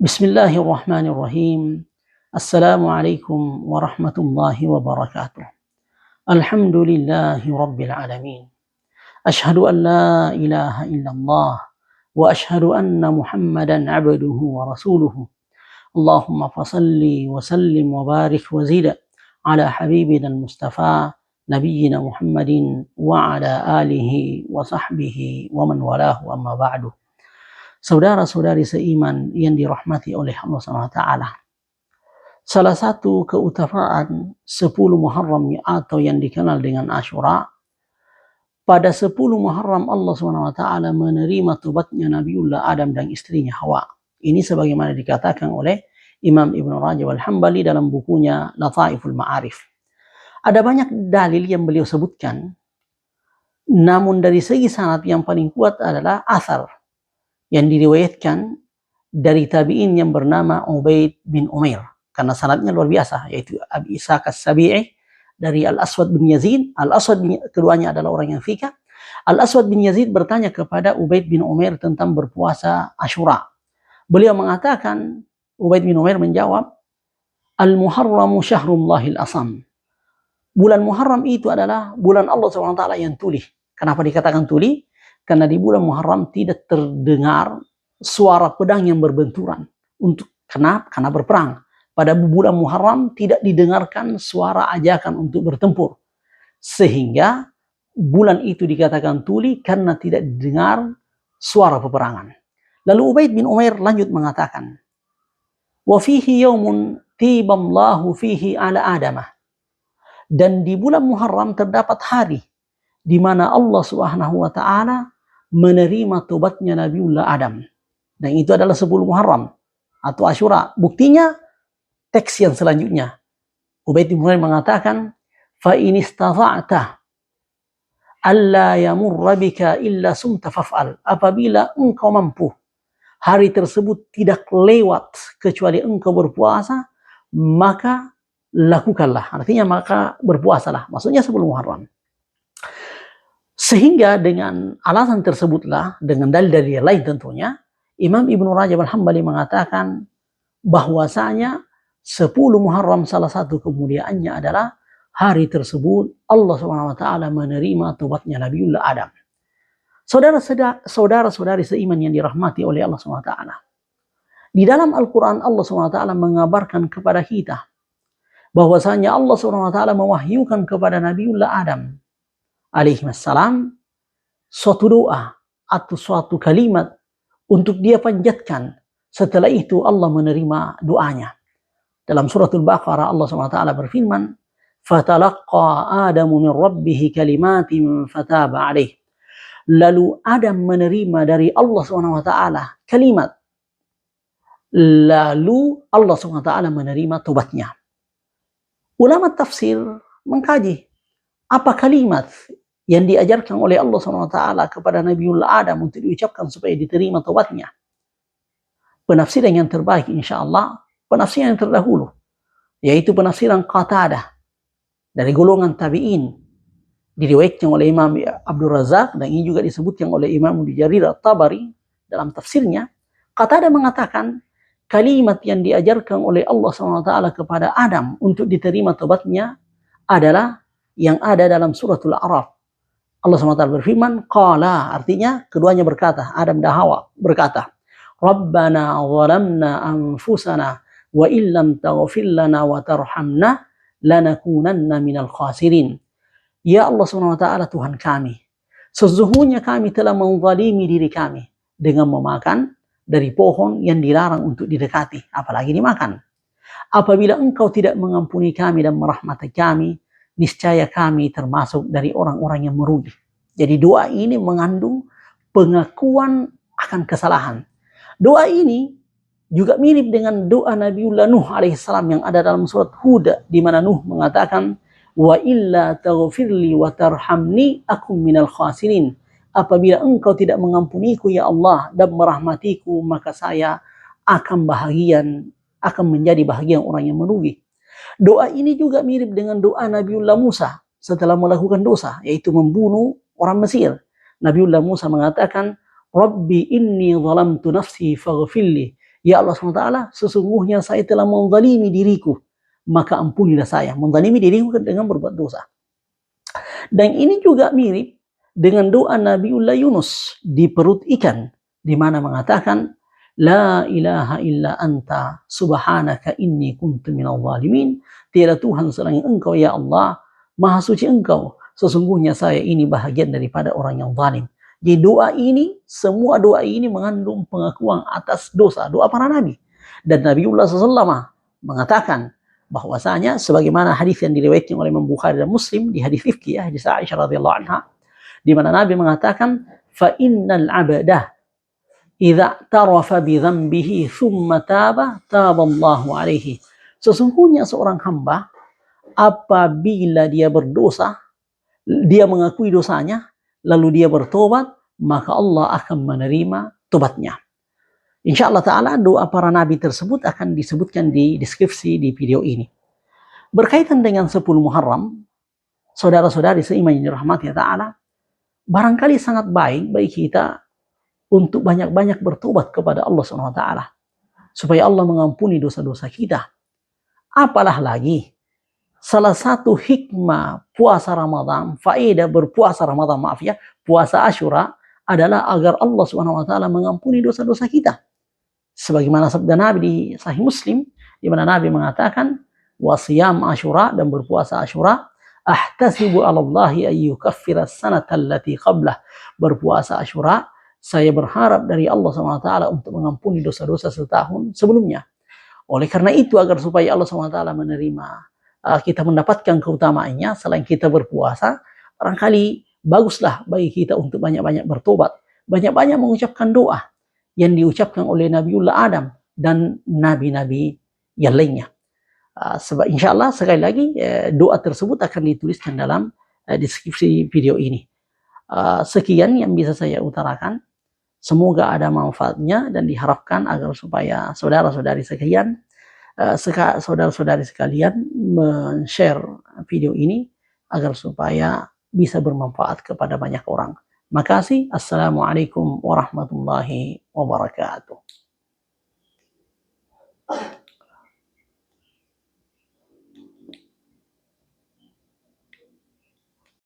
Bismillahirrahmanirrahim. Assalamualaikum warahmatullahi wabarakatuh. Alhamdulillahi rabbil alamin. Ashhadu an la ilaha illallah wa ashhadu anna Muhammadan abduhu wa rasuluhu. Allahumma fasalli wa sallim wa barik wa zid ala habibina al-mustafa nabiyyina Muhammadin wa ala alihi wa sahbihi wa man walahu amma ba'du. Saudara-saudari seiman yang dirahmati oleh Allah SWT. Salah satu keutamaan 10 Muharram atau yang dikenal dengan Ashura, pada 10 Muharram Allah SWT menerima tobatnya Nabiullah Adam dan istrinya Hawa. Ini sebagaimana dikatakan oleh Imam Ibn Rajab Al-Hambali dalam bukunya Lataiful Ma'arif. Ada banyak dalil yang beliau sebutkan, namun dari segi sanad yang paling kuat adalah asar yang diriwayatkan dari tabi'in yang bernama Ubaid bin Umair, karena sanadnya luar biasa, yaitu Abi Ishaq As-Sabi'i dari Al-Aswad bin Yazid. Al-Aswad keduanya adalah orang yang fikah. Al-Aswad bin Yazid bertanya kepada Ubaid bin Umair tentang berpuasa Ashura. Beliau mengatakan, Ubaid bin Umair menjawab, Al-Muharramu syahrullahil asam. Bulan Muharram itu adalah bulan Allah SWT yang tuli. Kenapa dikatakan tuli? Karena di bulan Muharram tidak terdengar suara pedang yang berbenturan. Kenapa? Karena berperang. Pada bulan Muharram tidak didengarkan suara ajakan untuk bertempur. Sehingga bulan itu dikatakan tuli karena tidak didengar suara peperangan. Lalu Ubaid bin Umair lanjut mengatakan, wa fihi yaumun tiballahu fihi ala Adamah. Dan di bulan Muharram terdapat hari di mana Allah Subhanahu wa taala menerima tobatnya Nabiullah Adam. Dan itu adalah 10 Muharram atau Ashura. Buktinya teks yang selanjutnya. Ubaid bin Umair mengatakan, fa in istata'ta alla yamurra bika illa sumta faf'al. Apabila engkau mampu hari tersebut tidak lewat kecuali engkau berpuasa, maka lakukanlah. Artinya maka berpuasalah. Maksudnya 10 Muharram. Sehingga dengan alasan tersebutlah, dengan dalil-dalil lain tentunya, Imam Ibn Rajab Al-Hambali mengatakan bahwasanya 10 Muharram salah satu kemuliaannya adalah hari tersebut Allah SWT menerima tobatnya Nabiullah Adam. Saudara-saudari seiman yang dirahmati oleh Allah SWT. Di dalam Al-Quran Allah SWT mengabarkan kepada kita bahwasanya Allah SWT mewahyukan kepada Nabiullah Adam alaihissalam suatu doa atau suatu kalimat untuk dia panjatkan. Setelah itu Allah menerima doanya. Dalam suratul Baqarah Allah SWT berfirman, فَتَلَقَّى آدَمُ مِنْ رَبِّهِ كَلِمَاتٍ فَتَابَ عَلَيْهِ. Lalu Adam menerima dari Allah SWT kalimat. Lalu Allah SWT menerima tobatnya. Ulama tafsir mengkaji apa kalimat yang diajarkan oleh Allah SWT kepada Nabiullah Adam untuk diucapkan supaya diterima tobatnya. Penafsiran yang terbaik insyaAllah, penafsiran yang terdahulu, yaitu penafsiran Qatadah dari golongan tabi'in, diriwayatkan oleh Imam Abdul Razak, dan ini juga disebutkan oleh Imam Jarir At-Tabari dalam tafsirnya. Qatadah mengatakan kalimat yang diajarkan oleh Allah SWT kepada Adam untuk diterima tobatnya adalah yang ada dalam suratul A'raf. Allah SWT berfirman, qala, artinya keduanya berkata, Adam dan Hawa berkata, Rabbana zalamna anfusana wa illam taghfir lana wa tarhamna lanakunanna minal khasirin. Ya Allah SWT, Tuhan kami, sesungguhnya kami telah menzalimi diri kami dengan memakan dari pohon yang dilarang untuk didekati, apalagi dimakan. Apabila engkau tidak mengampuni kami dan merahmati kami, niscaya kami termasuk dari orang-orang yang merugi. Jadi doa ini mengandung pengakuan akan kesalahan. Doa ini juga mirip dengan doa Nabiullah Nuh alaihissalam yang ada dalam surat Hud, di mana Nuh mengatakan, wa illa taghfirli wa tarhamni akum minal khasirin. Apabila engkau tidak mengampuniku ya Allah dan merahmatiku, maka saya akan menjadi bahagian orang yang merugi. Doa ini juga mirip dengan doa Nabiullah Musa setelah melakukan dosa, yaitu membunuh orang Mesir. Nabiullah Musa mengatakan, Rabbi inni zalamtu nafsi faghfirli Ya Allah SWT, sesungguhnya saya telah menzalimi diriku, maka ampunilah saya. Menzalimi diriku dengan berbuat dosa. Dan ini juga mirip dengan doa Nabiullah Yunus di perut ikan, di mana mengatakan, La ilaha illa anta subhanaka inni kuntu minal zalimin. Tiada Tuhan selain engkau ya Allah, maha suci engkau, sesungguhnya saya ini bahagian daripada orang yang zalim. Di doa ini, semua doa ini mengandung pengakuan atas dosa, doa para nabi. Dan Nabiullah SAW mengatakan bahwasanya sebagaimana hadis yang diriwayatkan oleh Imam Bukhari dan Muslim di hadis Ifki, hadis Aisyah radhiyallahu anha, di mana Nabi mengatakan, fa innal abda idza tarafa bi dzambihi thumma taballahu alaihi. Sesungguhnya seorang hamba apabila dia berdosa, dia mengakui dosanya, lalu dia bertobat, maka Allah akan menerima tobatnya. Insyaallah ta'ala doa para nabi tersebut akan disebutkan di deskripsi di video ini. Berkaitan dengan 10 Muharram, saudara-saudari seiman yang dirahmati ta'ala, barangkali sangat baik bagi kita untuk banyak-banyak bertobat kepada Allah SWT, supaya Allah mengampuni dosa-dosa kita. Apalah lagi, salah satu hikmah puasa Ramadan, faedah berpuasa Ramadan, puasa Asyura, adalah agar Allah SWT mengampuni dosa-dosa kita. Sebagaimana sabda Nabi di Sahih Muslim, di mana Nabi mengatakan, wasiyam Asyura, dan berpuasa Asyura, ahtasibu 'ala Allahi an yukaffira as-sanata allati qablah. Berpuasa Asyura, saya berharap dari Allah SWT untuk mengampuni dosa-dosa setahun sebelumnya. Oleh karena itu, agar supaya Allah SWT menerima, kita mendapatkan keutamaannya selain kita berpuasa, barangkali baguslah bagi kita untuk banyak-banyak bertobat, banyak-banyak mengucapkan doa yang diucapkan oleh Nabiullah Adam dan nabi-nabi yang lainnya. Sebab insyaAllah sekali lagi doa tersebut akan dituliskan dalam deskripsi video ini. Sekian yang bisa saya utarakan. Semoga ada manfaatnya dan diharapkan agar supaya saudara-saudari sekalian, saudara-saudari sekalian men-share video ini agar supaya bisa bermanfaat kepada banyak orang. Makasih. Assalamualaikum warahmatullahi wabarakatuh.